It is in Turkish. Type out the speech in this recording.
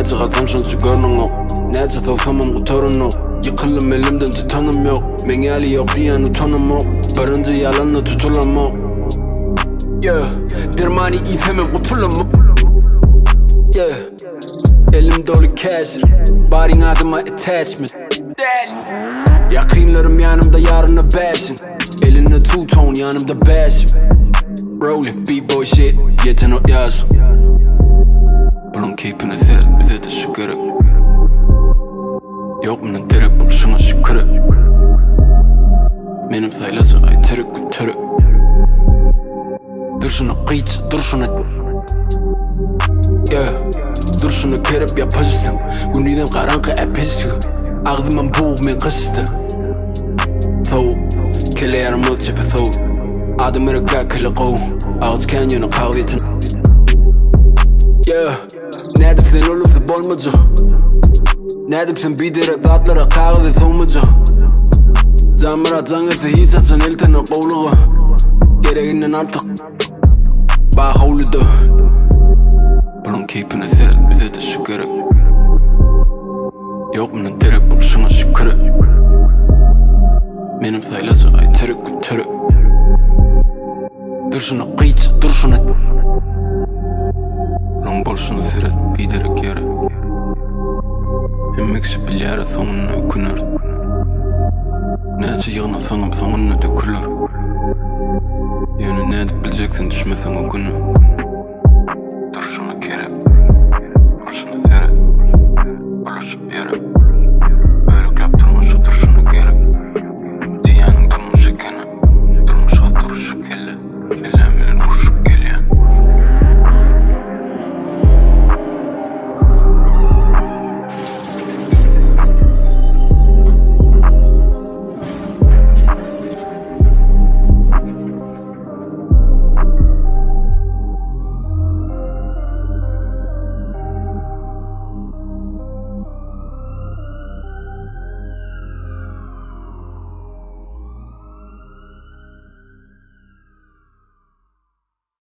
Nerede kalsam şansı görmem yok. Nerede salsamam kurtarın yok. Yıkılım elimden tutanım yok. Mengeli yok diyen utanım yok. Barınca yalanla tutulam yok. Yeah, dermani ifemin kurtulam yok. Yeah, elim dolu cash. Barin adıma attachment. Yakınlarım yanımda yarına bashing. Elinde two-tone yanımda bashing. Rolling b-boy shit, yetenek yazım. Bulun keeping it there, bize de şu gerek. Yok mu direkt buluşuna şükür. Benim sayılası ay terek terek. Dur şunu kıyç, dur şunu. Yeah, dur şunu kerep yapıştım. Günüden karanlık epiştim. Ağzımın boğumun kıştı. Soğuk, kelle yarım ölçüpe soğuk. Adım ırıkka kelle qoğum. Ağız kanyonu kavyetin. Yeah, nedip sen olup bolmucu. Nedip sen bidirek atlara kağıdı soğumucu. Zamıra zangırsa hiç açın elten o qoğluğu. Gereğinden artık bağ havludu. Bulun keeping it there, bize de şu gerek. Yok mu direkt buluşuna şükür. Benim sayılası ay terek terek. Dur şunu kıyç, dur şunu. Long buluşunu seret, biderek yere. Emmekşi bilyara sonuna ökünür. Nerede yığına sonum sonuna dökülür. Yani ne edip bileceksin düşmesen o günü.